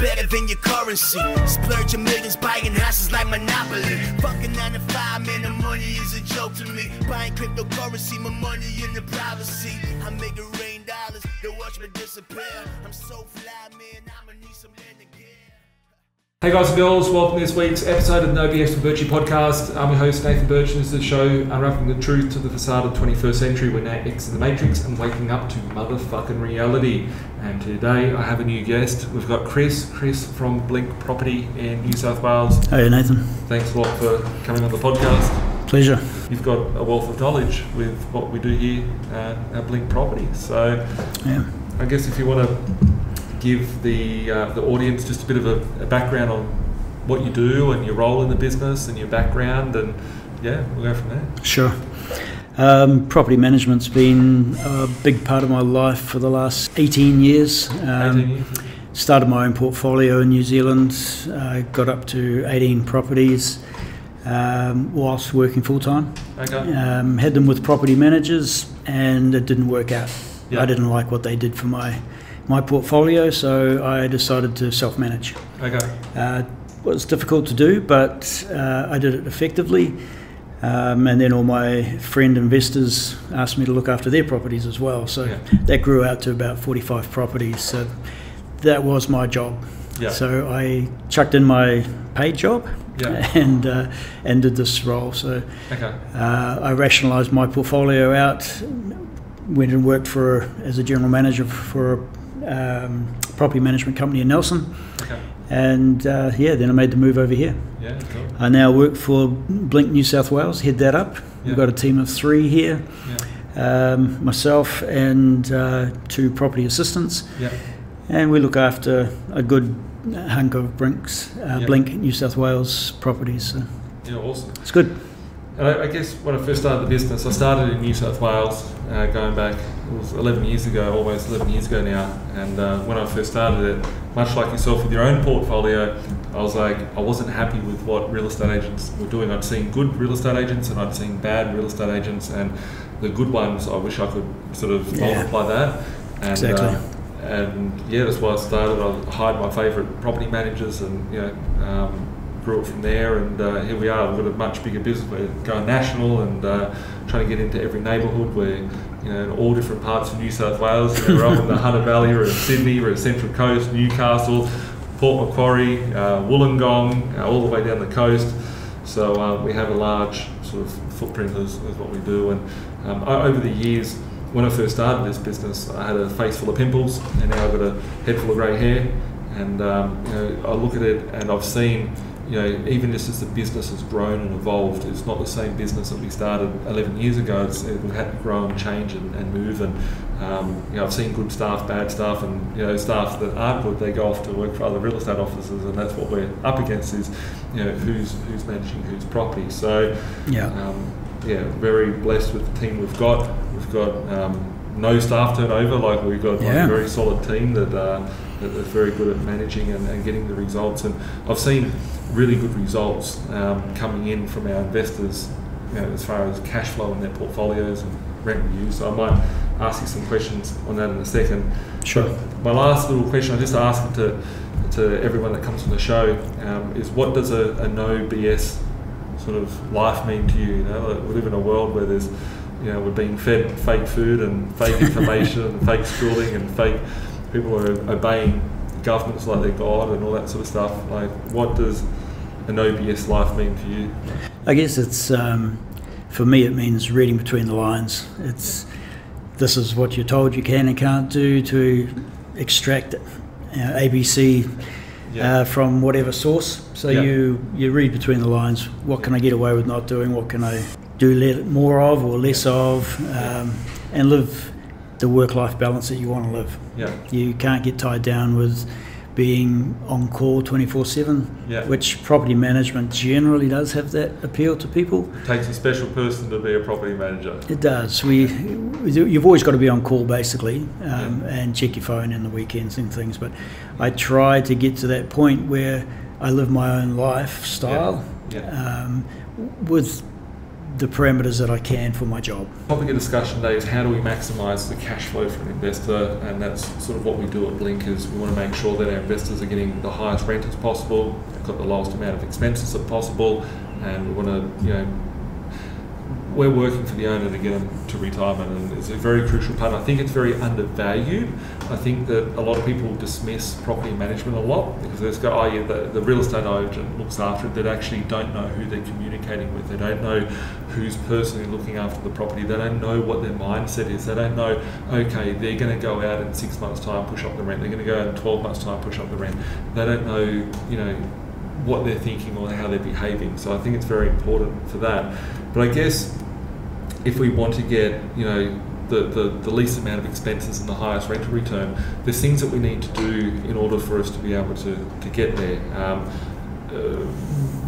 better than your currency. Splurging millions, buying houses like Monopoly. Fucking 9 to 5, man, the money is a joke to me. Buying cryptocurrency, my money in the privacy. I make it rain dollars, they watch me disappear. I'm so fly, man, I'ma need some land again. Hey guys and girls, welcome to this week's episode of the No BS with Birchy podcast. I'm your host Nathan Birch, and this is the show unraveling the truth to the facade of the 21st century. We're now exiting the matrix and waking up to motherfucking reality. And today I have a new guest. We've got Chris from Blink Property in New South Wales. Hey Nathan. Thanks a lot for coming on the podcast. Pleasure. You've got a wealth of knowledge with what we do here at Blink Property. So yeah. I guess if you want to give the audience just a bit of a background on what you do and your role in the business and your background, and yeah, we'll go from there. Sure. Property management's been a big part of my life for the last 18 years. 18 years. Started my own portfolio in New Zealand, got up to 18 properties whilst working full-time. Okay. Had them with property managers and it didn't work out. Yeah. I didn't like what they did for my portfolio, so I decided to self-manage. Okay. It was difficult to do, but I did it effectively. And then all my friend investors asked me to look after their properties as well. So Yeah. that grew out to about 45 properties. So that was my job. Yeah. So I chucked in my paid job Yeah. and did this role. So Okay. I rationalised my portfolio out, went and worked as a general manager for a property management company in Nelson. Okay. And then I made the move over here. Yeah. Cool. I now work for Blink New South Wales, head that up. Yeah. We've got a team of 3 here, myself and 2 property assistants. Yeah. And we look after a good hunk of Yeah. Blink New South Wales properties. So Yeah. Awesome. it's good. And I guess when I first started the business, I started in New South Wales, going back, it was 11 years ago, almost 11 years ago now. And when I first started it, much like yourself with your own portfolio, I was like, I wasn't happy with what real estate agents were doing. I'd seen good real estate agents and I'd seen bad real estate agents, and the good ones, I wish I could sort of multiply that. And, Exactly. That's why I started. I hired my favourite property managers and, grew it from there, and here we are. We've got a much bigger business. We're going national and trying to get into every neighbourhood. We're in all different parts of New South Wales. We're up in the Hunter Valley, we're in Sydney, we're at Central Coast, Newcastle, Port Macquarie, Wollongong, all the way down the coast. So we have a large sort of footprint as what we do. And over the years, when I first started this business, I had a face full of pimples, and now I've got a head full of grey hair. And I look at it and I've seen, even just as the business has grown and evolved, it's not the same business that we started 11 years ago. We've had to grow and change and move. And I've seen good staff, bad staff, and staff that aren't good, they go off to work for other real estate offices, and that's what we're up against is who's managing whose property. So very blessed with the team we've got. We've got no staff turnover. Like we've got a very solid team that's very good at managing and getting the results. And I've seen really good results coming in from our investors, as far as cash flow in their portfolios and rent reviews. So I might ask you some questions on that in a second. Sure. But my last little question, I just ask it to everyone that comes on the show, is what does a no BS sort of life mean to you? We live in a world where there's, we're being fed fake food and fake information and fake schooling and fake people are obeying governments like they're God and all that sort of stuff. Like, what does an OBS life mean to you? I guess it's, for me, it means reading between the lines. This is what you're told you can and can't do to extract ABC from whatever source. So you read between the lines. What can I get away with not doing? What can I do more of or less of? And live the work-life balance that you want to live. Yeah. You can't get tied down with being on call 24/7, which property management generally does have that appeal to people. It takes a special person to be a property manager. It does. You've always got to be on call basically, and check your phone in the weekends and things. But I try to get to that point where I live my own lifestyle with the parameters that I can for my job. Topic of discussion today is how do we maximise the cash flow for an investor, and that's sort of what we do at Blink. Is we want to make sure that our investors are getting the highest rent as possible, they've got the lowest amount of expenses as possible, and we want to, we're working for the owner to get them to retirement, and it's a very crucial part. I think it's very undervalued. I think that a lot of people dismiss property management a lot because they go, the real estate agent looks after it. They actually don't know who they're communicating with. They don't know who's personally looking after the property. They don't know what their mindset is. They don't know, okay, they're going to go out in 6 months' time, push up the rent. They're going to go out in 12 months' time, push up the rent. They don't know, what they're thinking or how they're behaving. So I think it's very important for that. But I guess if we want to get, the least amount of expenses and the highest rental return, there's things that we need to do in order for us to be able to get there.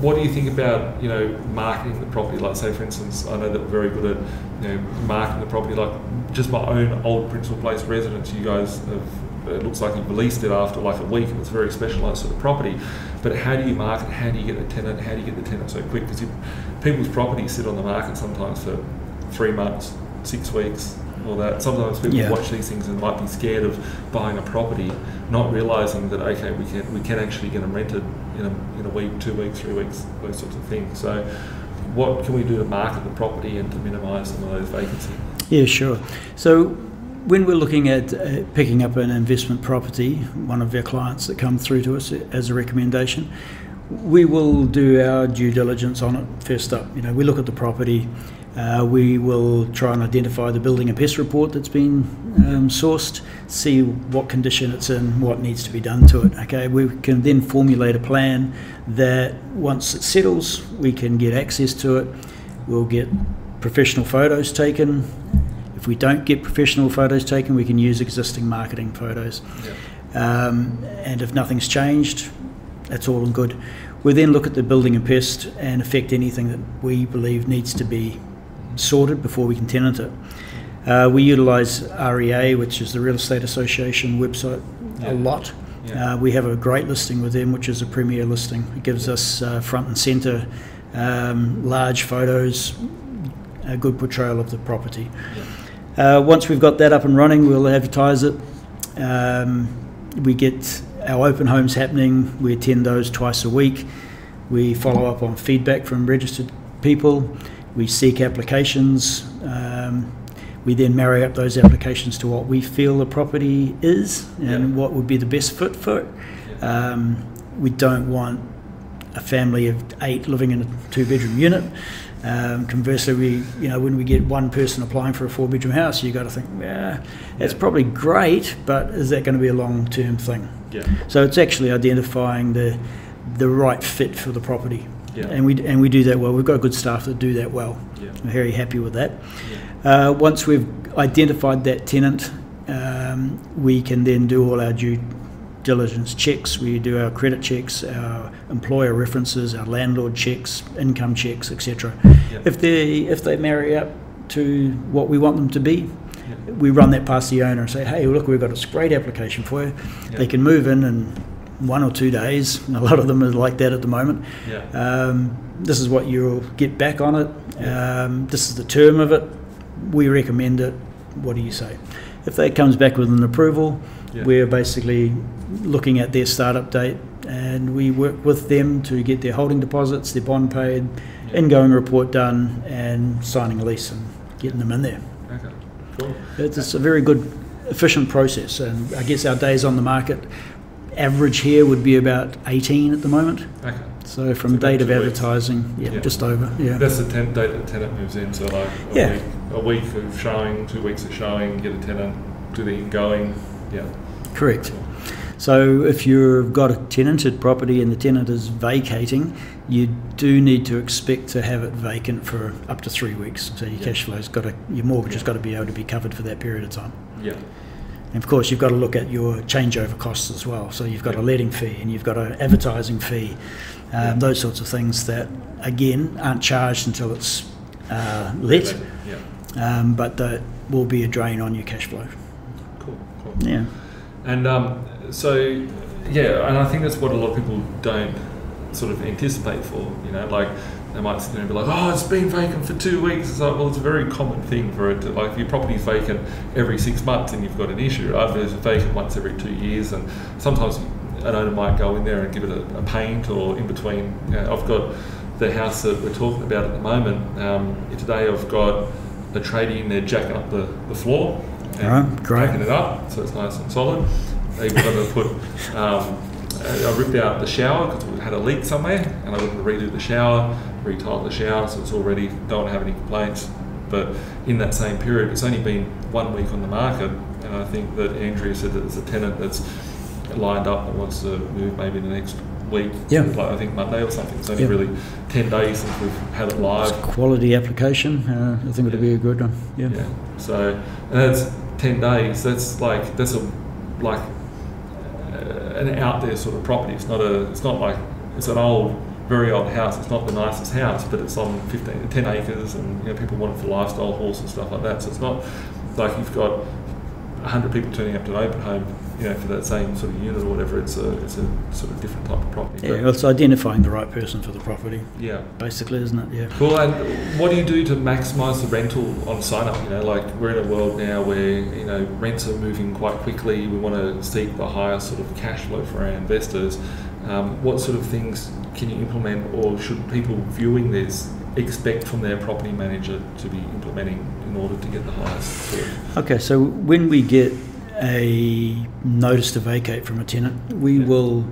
What do you think about, marketing the property? Like, say, for instance, I know that we're very good at, marketing the property. Like, just my own old Principal Place residence, you guys have, it looks like you've released it after like a week, and it's a very specialised sort of property. But how do you market? How do you get the tenant? How do you get the tenant so quick? Because people's properties sit on the market sometimes for 3 months, 6 weeks, all that. Sometimes people watch these things and might be scared of buying a property, not realising that, okay, we can actually get them rented in a week, 2 weeks, 3 weeks, those sorts of things. So what can we do to market the property and to minimise some of those vacancies? Yeah, sure. So when we're looking at picking up an investment property, one of our clients that come through to us as a recommendation, we will do our due diligence on it first up. We look at the property, we will try and identify the building and pest report that's been sourced, see what condition it's in, what needs to be done to it. Okay, we can then formulate a plan that once it settles, we can get access to it. We'll get professional photos taken. If we don't get professional photos taken, we can use existing marketing photos. And if nothing's changed, that's all good. We then look at the building and pest and affect anything that we believe needs to be sorted before we can tenant it. We utilise REA, which is the Real Estate Association website, a lot. We have a great listing with them, which is a premier listing. It gives us front and centre, large photos, a good portrayal of the property. Once we've got that up and running, we'll advertise it. We get our open homes happening. We attend those twice a week. We follow up on feedback from registered people. We seek applications. We then marry up those applications to what we feel the property is and what would be the best fit for it. We don't want a family of 8 living in a 2-bedroom unit. Conversely, when we get one person applying for a 4-bedroom house, you got to think, it's probably great, but is that going to be a long-term thing? So it's actually identifying the right fit for the property, and we do that well. We've got good staff that do that well. We're very happy with that. Once we've identified that tenant, we can then do all our due diligence checks. We do our credit checks, our employer references, our landlord checks, income checks, etc. If they marry up to what we want them to be, we run that past the owner and say, hey, look, we've got this great application for you. They can move in 1 or 2 days, and a lot of them are like that at the moment. This is what you'll get back on it. This is the term of it. We recommend it. What do you say? If that comes back with an approval, we're basically looking at their startup date, and we work with them to get their holding deposits, their bond paid, ingoing report done, and signing a lease and getting them in there. Okay, cool. It's a very good, efficient process, and I guess our days on the market average here would be about 18 at the moment. Okay. So from date of advertising, just over. That's the date the tenant moves in, so like a week of showing, 2 weeks of showing, get a tenant, do the ingoing. Correct. Cool. So if you've got a tenanted property and the tenant is vacating, you do need to expect to have it vacant for up to 3 weeks. So your cash flow's your mortgage has got to be able to be covered for that period of time. And of course, you've got to look at your changeover costs as well. So you've got a letting fee and you've got an advertising fee, those sorts of things that, again, aren't charged until it's let, but that will be a drain on your cash flow. Cool. Yeah. And and I think that's what a lot of people don't sort of anticipate for. You know, like they might sit there and be like, oh, it's been vacant for 2 weeks. It's like, well, it's a very common thing for it to, like, if your property's vacant every 6 months and you've got an issue, right? There's a vacant once every 2 years, and sometimes an owner might go in there and give it a paint, or in between. You know, I've got the house that we're talking about at the moment. Today I've got a tradie in there jacking up the floor and cracking it up so it's nice and solid. They've got to put, I ripped out the shower because we had a leak somewhere, and I got to redo the shower, retile the shower so it's all ready, don't have any complaints. But in that same period, it's only been 1 week on the market, and I think that Andrea said that there's a tenant that's lined up that wants to move maybe in the next week, like I think Monday or something. It's only really 10 days since we've had it live. It's a quality application. I think it'll be a good one. Yeah. So, and that's 10 days. That's an out there sort of property. It's not like it's an old, very old house. It's not the nicest house, but it's on 10 acres, and you know, people want it for lifestyle, horse and stuff like that. So it's not like you've got 100 people turning up to an open home, you know, for that same sort of unit or whatever. It's a sort of different type of property. Yeah, it's identifying the right person for the property. Yeah, basically, isn't it? Yeah. Cool. And what do you do to maximise the rental on sign up? You know, like we're in a world now where, you know, rents are moving quite quickly. We want to seek the highest sort of cash flow for our investors. What sort of things can you implement, or should people viewing this expect from their property manager to be implementing in order to get the highest sort of... Okay, so when we get a notice to vacate from a tenant, we will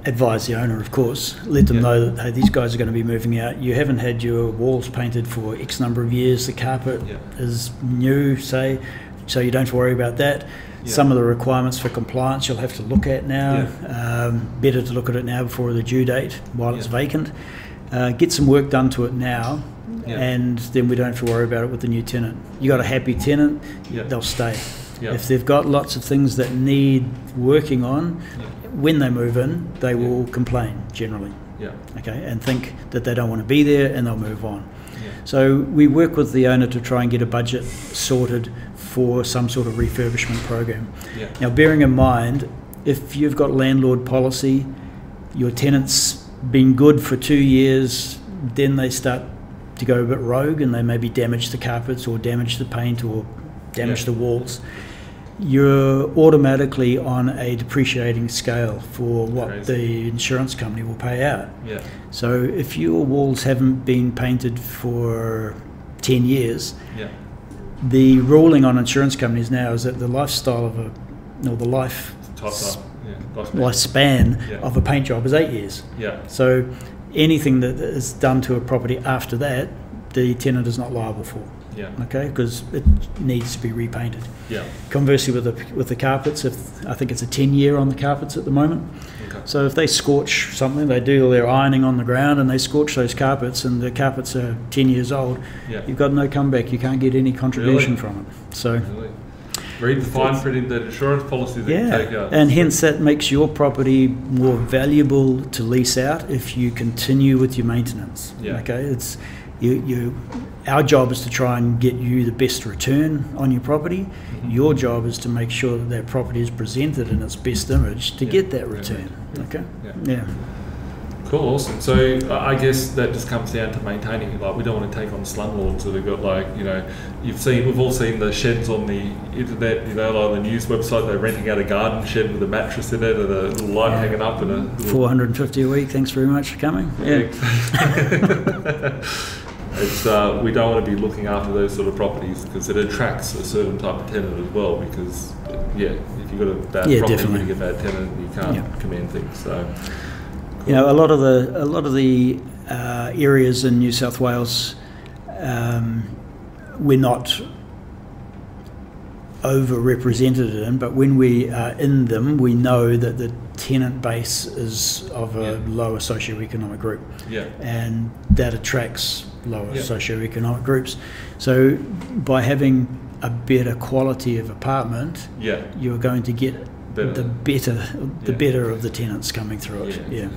advise the owner, of course, let them know that, hey, these guys are going to be moving out. You haven't had your walls painted for X number of years. The carpet is new, say, so you don't have to worry about that. Some of the requirements for compliance you'll have to look at now. Better to look at it now before the due date while it's vacant. Get some work done to it now, and then we don't have to worry about it with the new tenant. You got a happy tenant, they'll stay. If they've got lots of things that need working on, when they move in, they will complain generally. Okay, and think that they don't want to be there, and they'll move on. So we work with the owner to try and get a budget sorted for some sort of refurbishment program. Now, bearing in mind, if you've got landlord policy, your tenant's been good for 2 years, then they start to go a bit rogue and they maybe damage the carpets or damage the paint or damage the walls, you're automatically on a depreciating scale for what the insurance company will pay out. So if your walls haven't been painted for 10 years, the ruling on insurance companies now is that the lifestyle of lifespan of a paint job is 8 years. So anything that is done to a property after that, the tenant is not liable for. Okay, because it needs to be repainted. Conversely, with the carpets, I think it's a 10-year on the carpets at the moment. So if they scorch something, they do their ironing on the ground and they scorch those carpets, and the carpets are 10 years old, you've got no comeback. You can't get any contribution from it. So. Read the fine print in the insurance policy that you take out. And hence that makes your property more valuable to lease out if you continue with your maintenance. Okay, it's our job is to try and get you the best return on your property. Your job is to make sure that property is presented in its best image to get that return. Okay. Cool, awesome. So I guess that just comes down to maintaining it. Like, we don't want to take on slumlords that have got, like, you know, we've all seen the sheds on the internet, you know, like the news website, they're renting out a garden shed with a mattress in it and a little light hanging up and a $450 a week. Thanks very much for coming. It's we don't want to be looking after those sort of properties because it attracts a certain type of tenant as well. Because if you've got a bad property, you get a bad tenant, you can't commend things. So. You know, a lot of the areas in New South Wales, we're not overrepresented in, but when we are in them, we know that the tenant base is of a lower socioeconomic group, and that attracts lower socioeconomic groups. So by having a better quality of apartment, you're going to get the better of the tenants coming through it.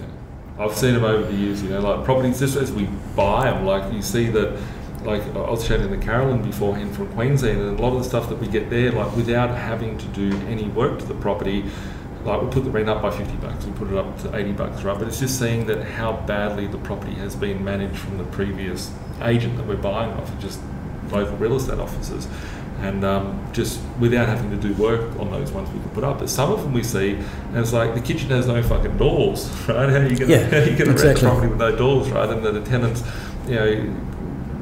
I've seen them over the years, you know, like properties, just as we buy them, like you see that, like I was chatting to Carolyn beforehand from Queensland, and a lot of the stuff that we get there, like without having to do any work to the property, like we put the rent up by $50, we put it up to $80, right? But it's just seeing that how badly the property has been managed from the previous agent that we're buying off, just local real estate officers. And just without having to do work on those ones we can put up. But some of them we see, and it's like the kitchen has no fucking doors, right? How are you going to rent the property with no doors, right? And the tenants, you know,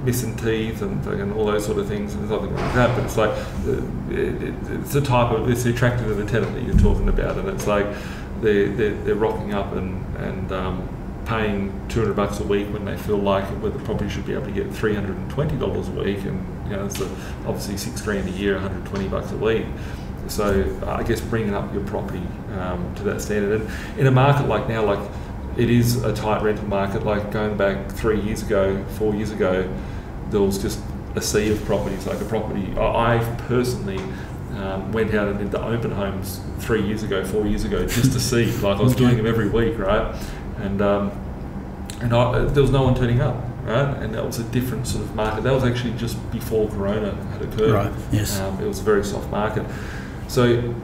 missing teeth and all those sort of things, and nothing like that. But it's like it's the type of, it's the attractive of the tenant that you're talking about, and it's like they're rocking up and paying $200 a week when they feel like it, where the property should be able to get $320 a week, and you know, it's obviously $6,000 a year, $120 a week. So I guess bringing up your property to that standard, and in a market like now, like it is a tight rental market. Like going back 3 years ago, 4 years ago, there was just a sea of properties. Like a property, I personally went out and did the open homes 3 years ago, 4 years ago, just to see. Like I was doing them every week, right? And there was no one turning up, right? And that was a different sort of market. That was actually just before Corona had occurred. Right. Yes. It was a very soft market. So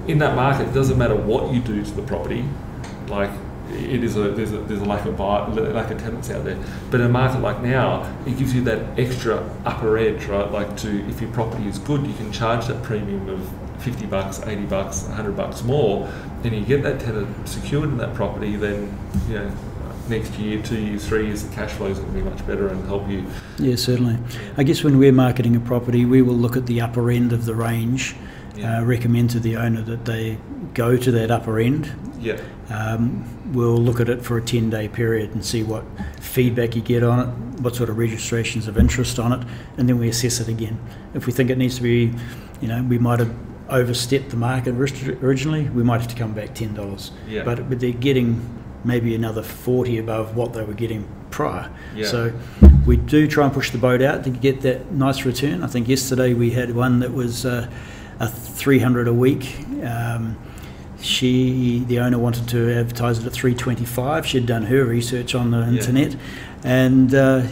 in that market, it doesn't matter what you do to the property. Like there's a lack of tenants out there. But in a market like now, it gives you that extra upper edge, right? Like if your property is good, you can charge that premium of $50, $80, $100 more, and you get that tenant secured in that property. Then you know, next year, 2 years, 3 years, the cash flow is going to be much better and help you. Yeah, certainly. I guess when we're marketing a property, we will look at the upper end of the range. Recommend to the owner that they go to that upper end. Yeah. We'll look at it for a 10-day period and see what feedback you get on it, what sort of registrations of interest on it, and then we assess it again. If we think it needs to be, you know, we might have overstepped the market originally, we might have to come back $10. Yeah. But they're getting maybe another 40 above what they were getting prior. Yeah. So we do try and push the boat out to get that nice return. I think yesterday we had one that was a $300 a week. The owner wanted to advertise it at $325. She'd done her research on the internet, and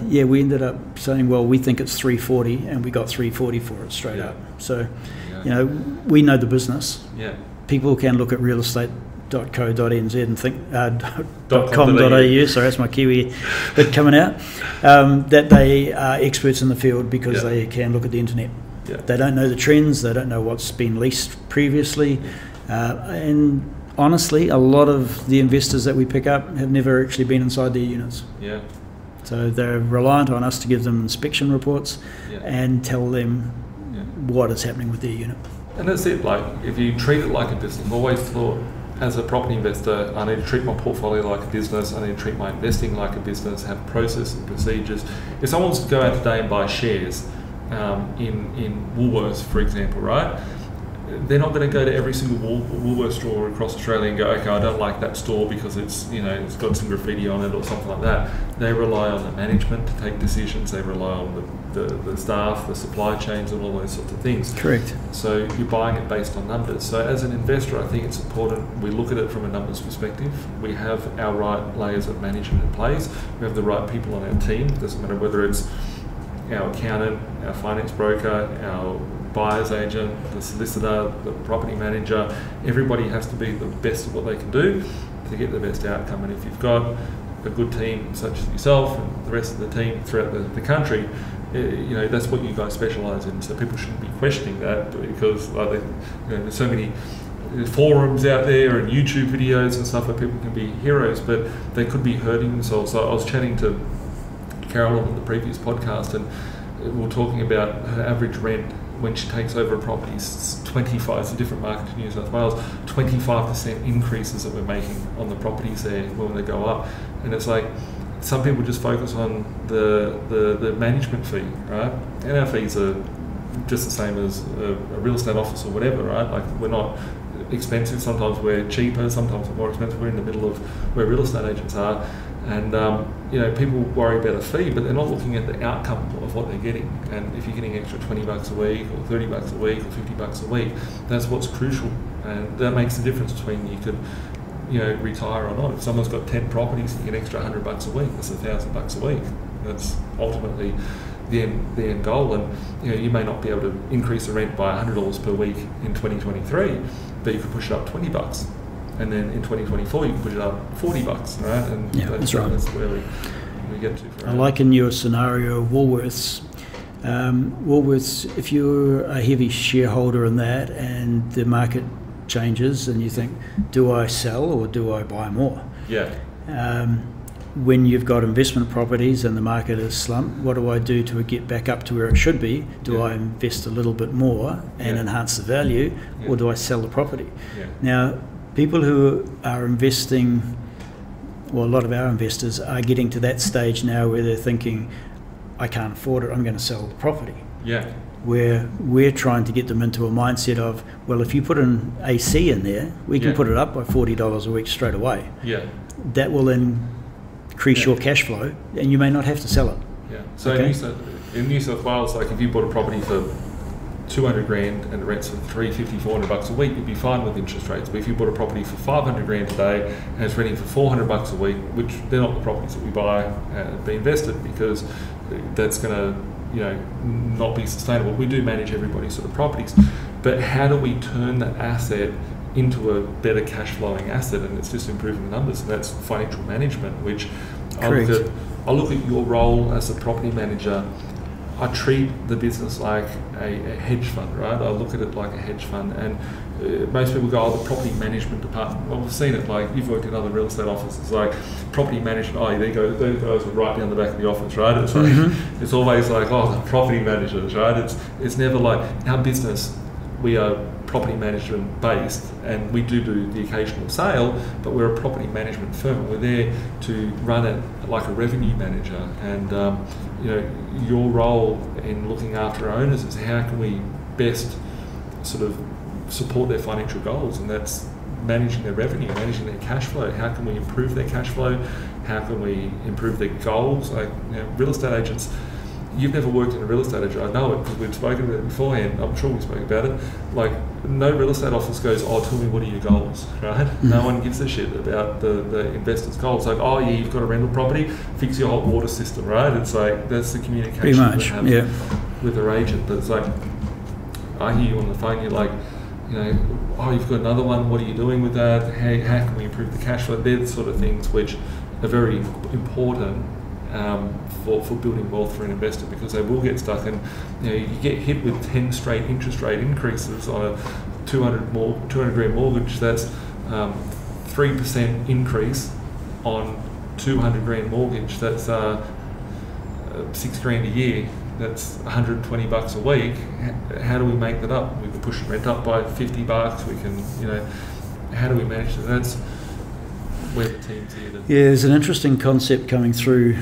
we ended up saying, well, we think it's $340, and we got $340 for it straight up. So, you know, we know the business. Yeah. People can look at realestate.co.nz and think .com.au. Sorry, that's my Kiwi bit coming out. That they are experts in the field because they can look at the internet. Yeah. They don't know the trends. They don't know what's been leased previously. And honestly, a lot of the investors that we pick up have never actually been inside their units. Yeah. So they're reliant on us to give them inspection reports and tell them what is happening with their unit. And that's it. Like, if you treat it like a business, I've always thought, as a property investor, I need to treat my portfolio like a business. I need to treat my investing like a business, have processes and procedures. If someone wants to go out today and buy shares in Woolworths, for example, right? They're not going to go to every single Woolworths store across Australia and go, okay, I don't like that store because it's, you know, it's got some graffiti on it or something like that. They rely on the management to take decisions. They rely on the staff, the supply chains, and all those sorts of things. Correct. So you're buying it based on numbers. So as an investor, I think it's important we look at it from a numbers perspective. We have our right layers of management in place. We have the right people on our team. It doesn't matter whether it's our accountant, our finance broker, our buyer's agent, the solicitor, the property manager. Everybody has to be the best at what they can do to get the best outcome. And if you've got a good team such as yourself and the rest of the team throughout the country, you know, that's what you guys specialise in. So people shouldn't be questioning that, because there's so many forums out there and YouTube videos and stuff where people can be heroes, but they could be hurting themselves. So I was chatting to Carolyn on the previous podcast, and we were talking about her average rent when she takes over a property. It's 25, it's a different market to New South Wales, 25% increases that we're making on the properties there when they go up. And it's like, some people just focus on the management fee, right? And our fees are just the same as a real estate office or whatever, right? Like, we're not expensive. Sometimes we're cheaper, sometimes we're more expensive. We're in the middle of where real estate agents are. And you know, people worry about a fee, but they're not looking at the outcome of what they're getting. And if you're getting extra $20 a week, or $30 a week, or $50 a week, that's what's crucial. And that makes the difference between you could, you know, retire or not. If someone's got 10 properties and you get extra $100 a week, that's $1,000 a week. That's ultimately the end goal. And you know, you may not be able to increase the rent by $100 per week in 2023, but you could push it up $20. and then in 2024 you can put it up $40, right? And Yeah, that's right. That's where we get to. I like in your scenario of Woolworths. Woolworths, if you're a heavy shareholder in that and the market changes and you think, do I sell or do I buy more? Yeah. When you've got investment properties and the market is slumped, what do I do to get back up to where it should be? Do I invest a little bit more and enhance the value, or do I sell the property? Yeah. Now, people who are investing, well, a lot of our investors are getting to that stage now where they're thinking, I can't afford it, I'm going to sell the property. Yeah. Where we're trying to get them into a mindset of, well, if you put an AC in there, we can put it up by $40 a week straight away. Yeah. That will then increase your cash flow, and you may not have to sell it. Yeah. So in New South Wales, like if you bought a property for 200 grand and the rent's for $350, $400 a week, you'd be fine with interest rates. But if you bought a property for 500 grand today and it's renting for $400 a week, which they're not the properties that we buy at B.Invested, because that's going to, not be sustainable. We do manage everybody's sort of properties, but how do we turn that asset into a better cash flowing asset? And it's just improving the numbers, and that's financial management, which I look at your role as a property manager. I treat the business like a hedge fund, right? I look at it like a hedge fund, and most people go, oh, the property management department. Well, we've seen it, like you've worked in other real estate offices, like property management, oh, there you go, those guys are right down the back of the office, right? It's like, it's always like, oh, the property managers, right? It's never like, our business, we are property management based, and we do the occasional sale, but we're a property management firm. We're there to run it like a revenue manager, and your role in looking after owners is how can we best sort of support their financial goals, and that's managing their revenue, managing their cash flow. How can we improve their cash flow? How can we improve their goals? Like real estate agents, you've never worked in a real estate agent, I know it because we've spoken about it beforehand, I'm sure we spoke about it. Like, no real estate office goes, oh, tell me what are your goals, right? No one gives a shit about the investor's goals. Like, oh yeah, you've got a rental property, fix your hot water system, right? It's like, that's the communication pretty much, with their agent. But it's like, I hear you on the phone, you're like, oh, you've got another one, what are you doing with that? How can we improve the cash flow? They're the sort of things which are very important for building wealth for an investor, because they will get stuck, and you get hit with 10 straight interest rate increases on a 200 grand mortgage. That's 3% increase on 200 grand mortgage. That's $6 grand a year. That's $120 a week. How do we make that up? We can push the rent up by $50. We can, how do we manage that? That's where the team's here. Yeah, there's an interesting concept coming through.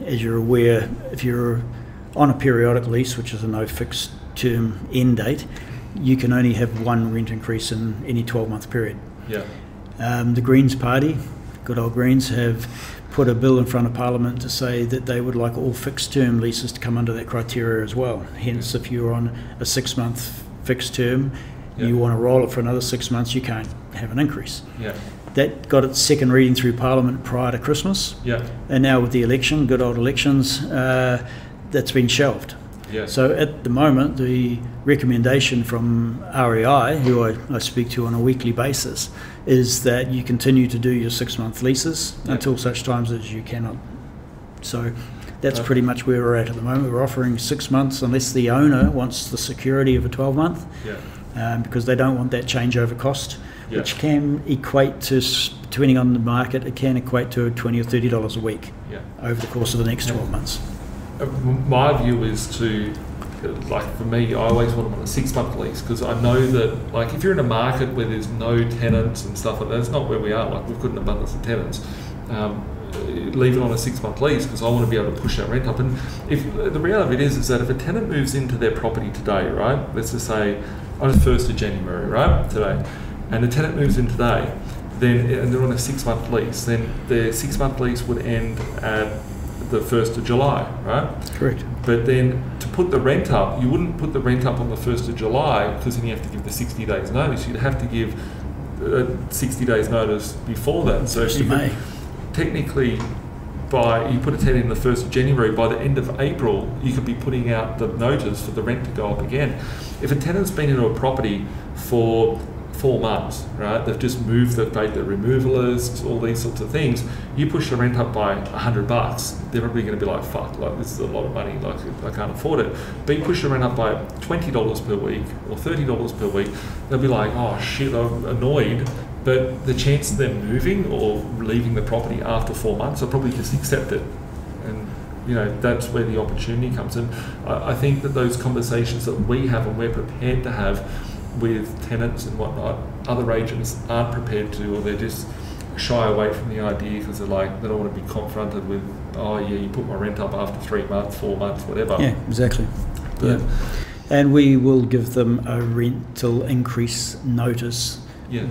As you're aware, if you're on a periodic lease, which is a no fixed term end date, you can only have one rent increase in any 12-month period. Yeah. The Greens Party, good old Greens, have put a bill in front of Parliament to say that they would like all fixed term leases to come under that criteria as well. Hence, if you're on a 6-month fixed term, you want to roll it for another 6 months, you can't have an increase. Yeah. That got its second reading through Parliament prior to Christmas. Yeah. And now with the election, good old elections, that's been shelved. Yeah. So at the moment, the recommendation from REI, who I speak to on a weekly basis, is that you continue to do your 6-month leases until such times as you cannot. So that's pretty much where we're at the moment. We're offering 6 months unless the owner wants the security of a 12-month, because they don't want that changeover cost, which can equate to, depending on the market, it can equate to $20 or $30 a week over the course of the next 12 months. My view is to, like for me, I always want them on a 6-month lease, because I know that, like, if you're in a market where there's no tenants and stuff like that, that's not where we are. Like, we've got an abundance of tenants. Leave it on a 6-month lease, because I want to be able to push that rent up. And if the reality of it is that if a tenant moves into their property today, right, let's just say on the 1st of January, right, today, and the tenant moves in today, then, and they're on a 6-month lease, then their 6-month lease would end at the 1st of July, right? Correct. But then to put the rent up, you wouldn't put the rent up on the 1st of July, because then you have to give the 60 days notice. You'd have to give 60 days notice before that. So if you could, technically, you put a tenant in the 1st of January, by the end of April, you could be putting out the notice for the rent to go up again. If a tenant's been into a property for 4 months, right? They've just moved, they've paid the removalists, all these sorts of things. You push the rent up by $100, they're probably going to be like, fuck, like this is a lot of money, like I can't afford it. But you push the rent up by $20 per week or $30 per week, they'll be like, oh shit, I'm annoyed. But the chance of them moving or leaving the property after 4 months, they'll probably just accept it. And you know, that's where the opportunity comes in. I think that those conversations that we have and we're prepared to have with tenants and whatnot, other agents aren't prepared to, or they're just shy away from the idea because they're like, they don't want to be confronted with, oh yeah, you put my rent up after 3 months, 4 months, whatever. Yeah, exactly. But, yeah. And we will give them a rental increase notice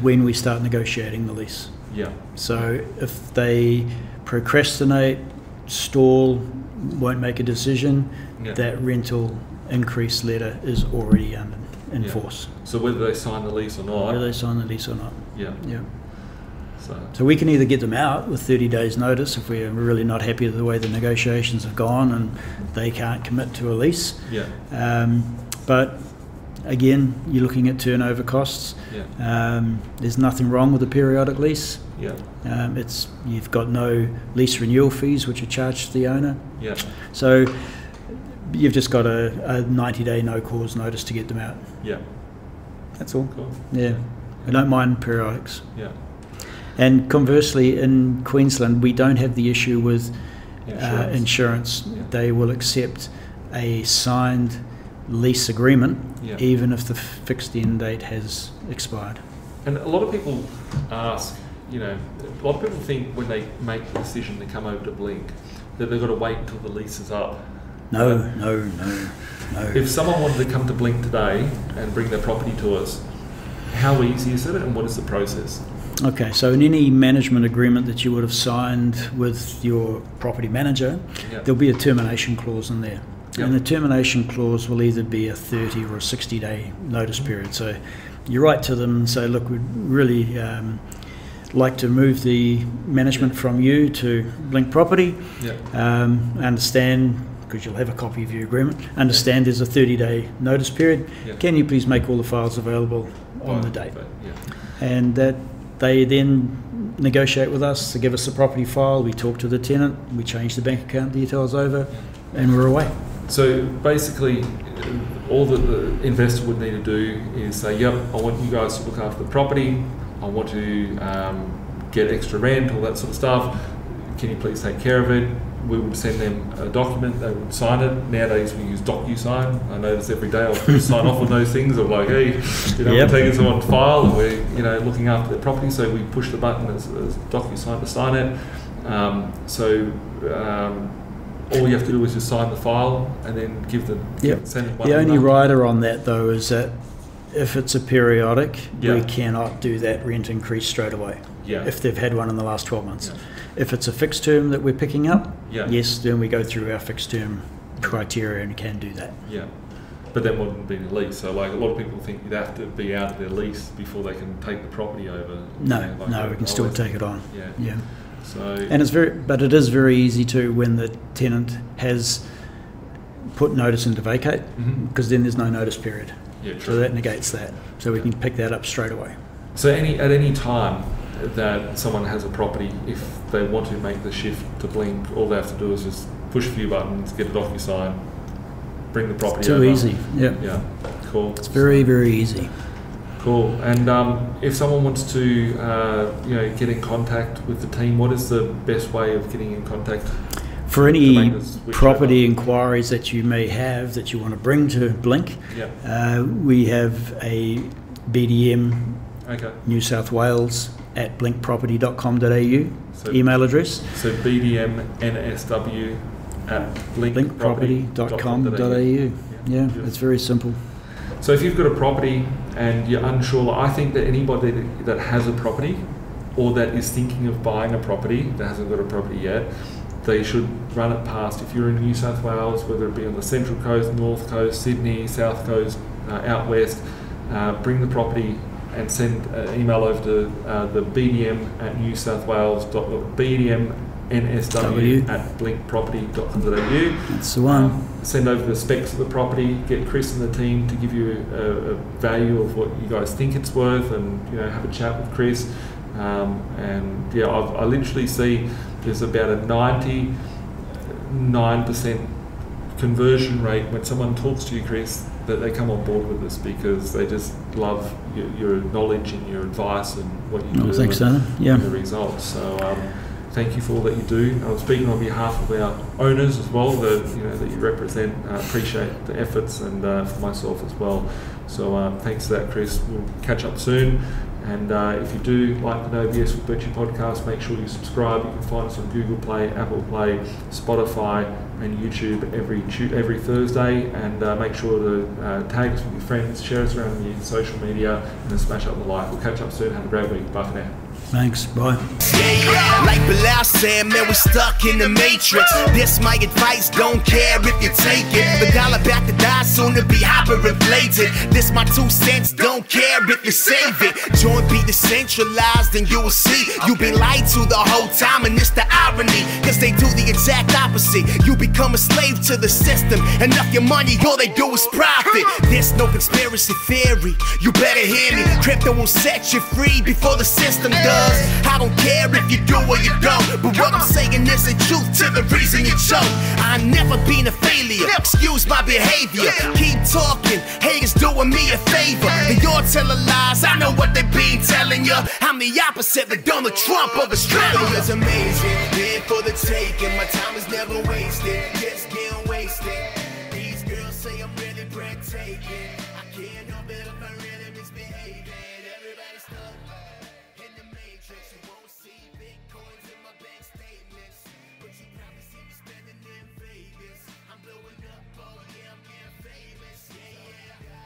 when we start negotiating the lease. Yeah. So if they procrastinate, stall, won't make a decision, that rental increase letter is already in force. So whether they sign the lease or not. Whether they sign the lease or not. Yeah. Yeah. So we can either get them out with 30 days notice if we're really not happy with the way the negotiations have gone and they can't commit to a lease. Yeah. But again, you're looking at turnover costs. Yeah. There's nothing wrong with a periodic lease. Yeah. You've got no lease renewal fees which are charged to the owner. Yeah. So you've just got a 90-day no cause notice to get them out. Yeah. That's all. Cool. Yeah. I don't mind periodics. Yeah. And conversely, in Queensland, we don't have the issue with insurance. Yeah. They will accept a signed lease agreement, even if the fixed end date has expired. And a lot of people ask, you know, a lot of people think when they make the decision to come over to Blink that they've got to wait until the lease is up. No. If someone wanted to come to Blink today and bring their property to us, how easy is it and what is the process? Okay, so in any management agreement that you would have signed with your property manager, there'll be a termination clause in there. And the termination clause will either be a 30 or a 60-day notice period. So you write to them and say, look, we'd really like to move the management from you to Blink Property. Understand, because you'll have a copy of your agreement, understand there's a 30-day notice period. Can you please make all the files available on the date? And that they then negotiate with us to give us a property file. We talk to the tenant, we change the bank account details over, and we're away. So basically, all that the investor would need to do is say, yep, I want you guys to look after the property, I want to get extra rent, all that sort of stuff. Can you please take care of it? We would send them a document, they would sign it. Nowadays we use DocuSign. I notice every day I'll sign off on those things of like, hey, we're taking someone's file and we're looking after their property, so we push the button as DocuSign to sign it. All you have to do is just sign the file and then give them send them one. The only rider on that though is that if it's a periodic, we cannot do that rent increase straight away. If they've had one in the last 12 months. If it's a fixed term that we're picking up, yes, then we go through our fixed term criteria and can do that. But that wouldn't be the lease. So like a lot of people think you'd have to be out of their lease before they can take the property over. No, we can still take it on. Yeah. So and it is very easy to when the tenant has put notice in to vacate, because then there's no notice period. So that negates that. So we can pick that up straight away. So at any time that someone has a property, if they want to make the shift to Blink, all they have to do is just push a few buttons, get a DocuSign, bring the property it's too over. Easy. Yeah. Cool. It's very, very easy. Cool. And if someone wants to, get in contact with the team, what is the best way of getting in contact? For any property inquiries that you may have that you want to bring to Blink, we have a BDM New South Wales at blinkproperty.com.au email address. So BDM NSW at blinkproperty.com.au. Yeah, it's very simple. So if you've got a property and you're unsure, I think that anybody that has a property or that is thinking of buying a property that hasn't got a property yet, they should run it past. If you're in New South Wales, whether it be on the Central Coast, North Coast, Sydney, South Coast, out west, bring the property and send an email over to the BDM at New South Wales, BDM NSW@blinkproperty.com.au. That's the one. Send over the specs of the property, get Chris and the team to give you a value of what you guys think it's worth, and have a chat with Chris. And yeah, I literally see there's about a 99% conversion rate when someone talks to you, Chris, that they come on board with us because they just love your knowledge and your advice and what you do. Thanks, and the results. So thank you for all that you do. I'm speaking on behalf of our owners as well, that you represent. Appreciate the efforts, and for myself as well. So thanks for that, Chris. We'll catch up soon. And if you do like the No BS with Birchy podcast, make sure you subscribe. You can find us on Google Play, Apple Play, Spotify, and YouTube every Thursday. And make sure to tag us with your friends, share us around your social media, and then smash up the like. We'll catch up soon. Have a great week. Bye for now. Thanks. Bye. Like Bilal said, man, we're stuck in the matrix. This my advice, don't care if you take it. The dollar back to die, soon to be hyperinflated. This my 2 cents, don't care if you save it. Joint be decentralized and you will see you've been lied to the whole time, and it's the irony, cause they do the exact opposite. You become a slave to the system, enough your money, all they do is profit. There's no conspiracy theory, you better hear me. Crypto will set you free before the system does. I don't care if you do or you don't, but what I'm saying is the truth to the reason you choke. I never been a failure, excuse my behavior. Keep talking, haters doing me a favor. They all telling lies, I know what they been telling you. I'm the opposite, the Donald Trump of Australia. It's amazing, here for the taking, my time is never wasted.